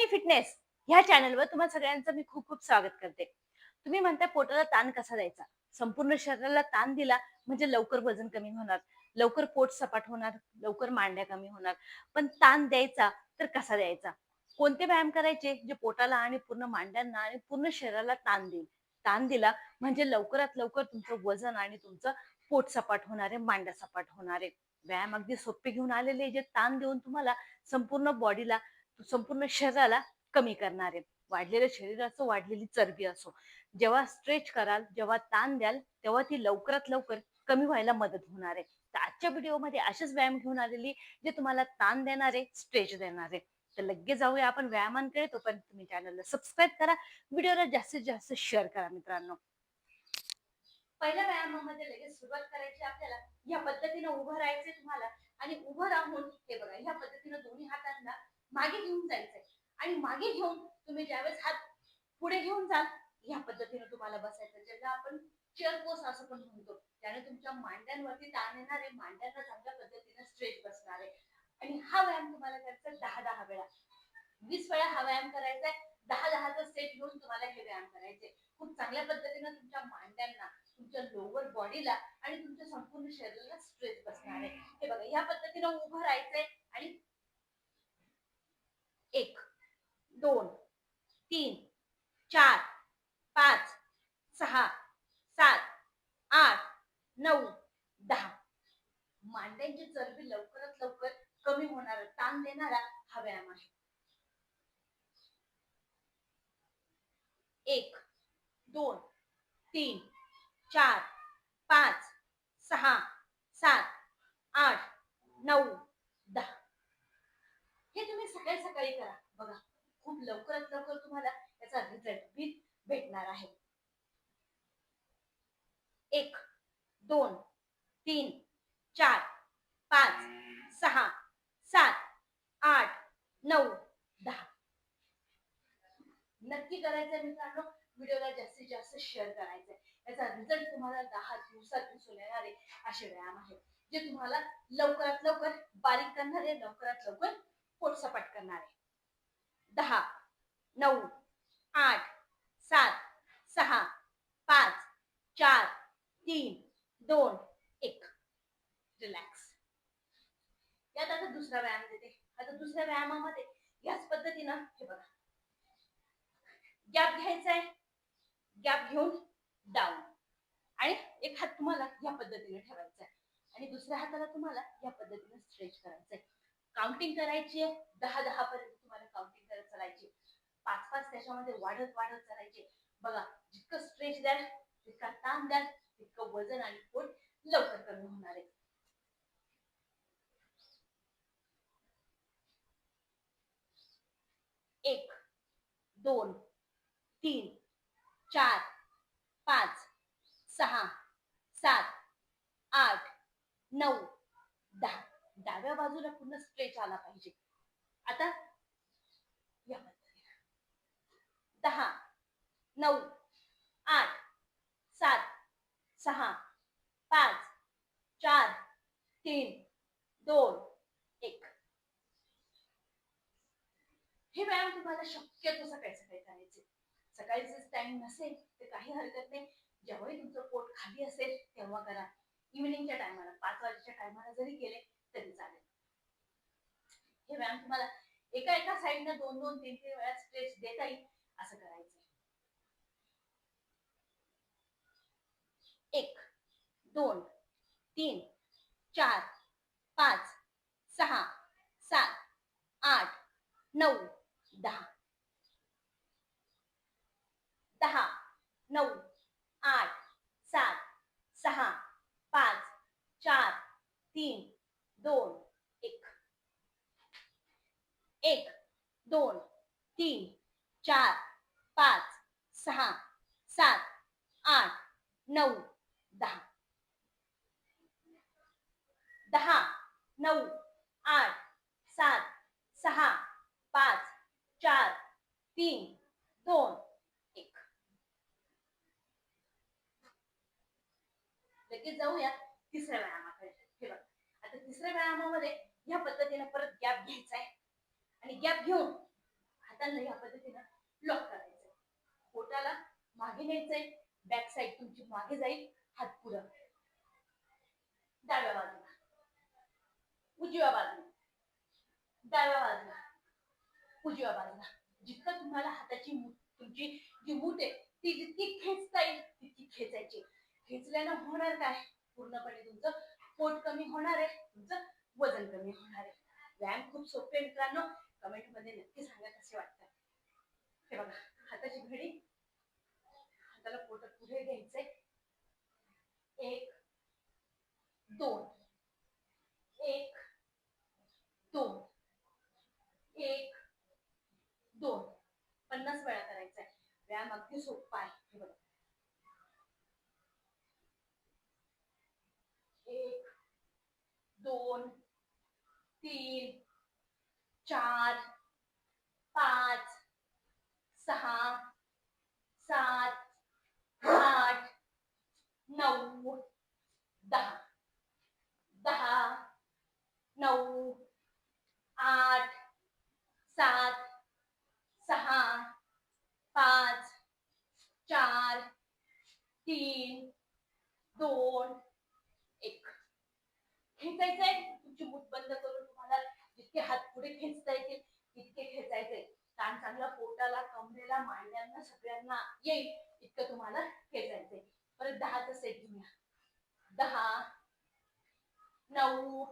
की फिटनेस ह्या चॅनलवर तुम्हा सगळ्यांचं मी खूप खूप स्वागत करते. तुम्ही म्हणता पोटाला ताण कसा द्यायचा? संपूर्ण शरीराला ताण दिला म्हणजे लवकर वजन कमी होणार, लवकर पोट सपाट होणार, लवकर मांड्या कमी होणार. पण ताण द्यायचा तर कसा द्यायचा? कोणते व्यायाम करायचे जे पोटाला आणि पूर्ण मांड्यांना आणि पूर्ण शरीराला ताण देईल? ताण दिला म्हणजे लवकरात लवकर तुमचं वजन आणि तुमचं पोट सपाट होणार आहे, मांड्या सपाट होणार आहे. व्यायाम अगदी सोपे घेऊन आलेले जे ताण देऊन तुम्हाला संपूर्ण बॉडीला संपूर्ण शरीराला कमी करणारे. वाढलेलं शरीर असो, वाढलेली चरबी असो, जेव्हा स्ट्रेच कराल, जेव्हा ताण द्याल, तेव्हा ती लवकरात लवकर कमी व्हायला मदत होणार आहे. तर आजच्या व्हिडिओमध्ये असेच व्यायाम घेऊन आलेली जे तुम्हाला ताण देणारे, स्ट्रेच देणारे. तर लगेच जाऊया आपण व्यायामांकडे. तोपर्यंत तुम्ही चॅनलला सबस्क्राईब करा, व्हिडिओला जास्तीत जास्त शेअर करा मित्रांनो. पहिल्या व्यायामामध्ये लगेच सुरुवात करायची आपल्याला. या पद्धतीने उभं राहायचंय तुम्हाला आणि उभं राहून हे बघा, ह्या पद्धतीने दोन्ही हातांना मागे घेऊन जायचंय आणि मागे घेऊन तुम्ही ज्यावेळेस हात पुढे घेऊन जाल, ह्या पद्धतीने तुम्हाला बसायचं, ज्याला आपण चेअर पोज असं पण म्हणतो. त्याने तुमच्या मांड्यांवरती ताण येणार आहे, मांड्यांना चांगल्या पद्धतीने स्ट्रेच बसणार आहे. आणि हा व्यायाम तुम्हाला करायचा 10-10 वेळा, 20 वेळा हा व्यायाम करायचा आहे. 10-10चा सेट घेऊन तुम्हाला हे व्यायाम करायचे. खूप चांगल्या पद्धतीने तुमच्या मांड्यांना, तुमच्या लोअर बॉडीला आणि तुमच्या संपूर्ण शरीराला स्ट्रेच बसणार आहे. हे बघा, ह्या पद्धतीने उभं राहायचंय आणि 1, 2, 3, 4, 5, 6, 7, 8, 9, 10. मांड्यांची चरबी लवकरात लवकर कमी होणारा, ताण देणारा हा व्यायाम आहे. 1, 2, 3, 4, 5, 6, 7, 8, 9, 10. हे तुम्ही सकाळी सकाळी करा बघा. खूप लवकरात लवकर तुम्हाला याचा रिझल्ट भेटणार आहे. 1, 2, 3, 4, 5, 6, 7, 8, 9, 10. नक्की करायचंय मित्रांनो. व्हिडिओला जास्तीत जास्त शेअर करायचंय. याचा रिझल्ट तुम्हाला 10 दिवसात दिसून येणारे असे व्यायाम आहेत जे तुम्हाला लवकरात लवकर बारीक करणारे, लवकरात लवकर पोट सपाट करणारे. 10, 9, 8, 7, 6, 5, 4, 3, 2, 1. रिलॅक्स. यात आता दुसरा व्यायाम देते. आता दुसऱ्या व्यायामामध्ये याच पद्धतीनं हे बघा, गॅप घ्यायचा आहे, गॅप घेऊन डाऊन आणि एक हात तुम्हाला या पद्धतीने ठेवायचा आहे आणि दुसऱ्या हाताला तुम्हाला या पद्धतीने स्ट्रेच करायचंय. काउंटिंग करायची आहे. 10-10 पर्यंत तुम्हाला काउंटिंग करत चालायची. 5-5 त्याच्यामध्ये वाढत वाढत चालायचे. बघा, जितकं स्ट्रेच द्याल, तितका ताण द्याल, तितकं वजन आणि पोट लवकर कमी होणार आहे. 1, 2, 3, 4, 5, 6, 7, 8, 9, 10. डाव्या बाजूला पूर्ण स्ट्रेच आला पाहिजे. आता या पद्धतीने 10, 9, 8, 7, 6, 5, 4, 3, 2, 1. हे व्यायाम तुम्हाला शक्यतो सकाळी सकाळी करायचे. सकाळीच टाइम नसेल तर काही हरकत नाही. जेव्हाही तुमचं पोट खाली असेल तेव्हा करा. इव्हिनिंगच्या टायमाला 5 वाजेच्या टायमाला जरी केले तरी चालेल. हे व्यायाम तुम्हाला एका एका साईडनं 2-2, 3-3 वेळा स्ट्रेच देता येईल असं करायचं. 1, 2, 3, 4, 5, 6, 7, 8, 9, 10. 10, 9, 8, 7, 6, 5, 4, 3, 2, 1. 1, 2, 3, 4, 5, 6, 7, 8, 9, 10. 10, 9, 8, 7, 6, 5, 4, 3, 2, 1. लगेच जाऊया तिसऱ्या व्यायामाकडे. हे बघा, आता तिसऱ्या व्यायामामध्ये या पद्धतीने परत गॅप घ्यायचा आहे आणि गॅप घेऊन हाताला या पद्धतीनं लॉक करायचंय. पोटाला मागे न्यायचंय, बॅक साईड तुमची मागे जाईल, हात पुढं. डाव्या बाजूला, उजव्या बाजूला, डाव्या बाजूला, उजव्या बाजूला. जितकं तुम्हाला हाताची तुमची जी मूठ आहे ती जितकी खेचता येईल तितकी खेचायची. खेचल्यानं होणार काय, पूर्णपणे तुमचं पोट कमी होणार आहे, तुमचं वजन कमी होणार आहे. व्यायाम खूप सोपे मित्रांनो, कमेंट मध्ये नक्की सांगा कसे वाटतात. हे बघा, हाताची घडी, हाताला पोटात पुढे घ्यायचंय. 1 2 1 2 1 2 50 वेळा करायचा आहे. व्यायाम अगदी सोपा आहे. हे बघा, 1 2 3 4 5 6 7 8 9 10 10 9 8 7 6 5 4 3 2 1. खेचायचंय, तुमची मूठ बंद करून तुम्हाला जितके हात पुढे खेचता येतील तितके खेचायचे. ताण चांगला पोटाला, कमरेला, मांड्यांना सगळ्यांना येईल इतकं तुम्हाला खेचायचंय. परत 10चा सेट घेऊया. 10 9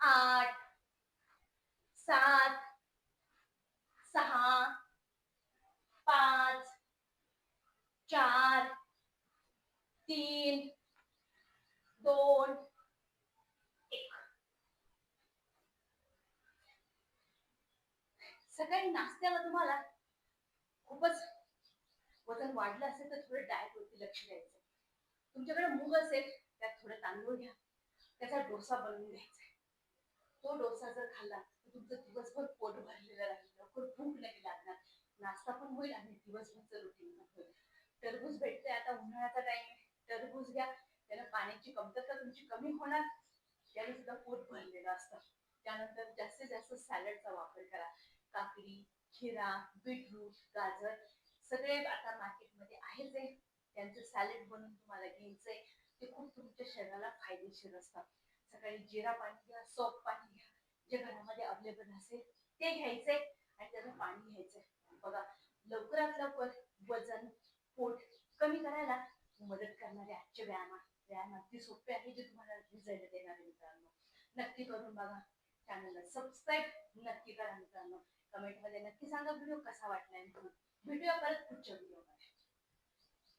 8 7 6 5 4 3 2 1. सकाळी नाश्त्याला तुम्हाला खूपच वजन वाढलं असेल तर थोडं डाएट वरती लक्ष द्यायचं. तुमच्याकडे मूग असेल त्यात थोडं तांदूळ घ्या, त्याचा डोसा बनवून घ्यायचा. तो डोसा जर खाल्ला तर तुमचं दिवसभर पोट भरलेलं राहील, लवकर भूक नाही लागणार, नाश्ता पण होईल आणि दिवसभरचं रुटीन पण होईल. टरबूज भेटते, आता उन्हाळ्याचा टाइम आहे, टरबूज घ्या, त्यानं पाण्याची कमतरता तुमची कमी होणार, त्याने सुद्धा पोट भरलेलं असतं. त्यानंतर जास्तीत जास्त सॅलडचा वापर करा. काकडी, खिरा, बीटरूट, गाजर सगळे आता मार्केटमध्ये आहेच आहे, त्यांचं सॅलड बनवून तुम्हाला घ्यायचंय. ते खूप तुमच्या शरीराला फायदेशीर असतात. सकाळी जिरा पाणी घ्या, सॉफ्ट पाणी घ्या, जे घरामध्ये अवेलेबल असेल ते घ्यायचंय आणि त्याचं पाणी घ्यायचंय. बघा, लवकरात लवकर वजन, पोट कमी करायला मदत करणारे आजचे व्यायाम अगदी सोपे आहे, जे तुम्हाला रिझल्ट देणार आहे मित्रांनो. नक्की करून बघा. चॅनलला सबस्क्राईब नक्की करा मित्रांनो. कमेंट मध्ये नक्की सांगा व्हिडिओ कसा वाटलाय. भेटूया परत पुढच्या व्हिडिओ.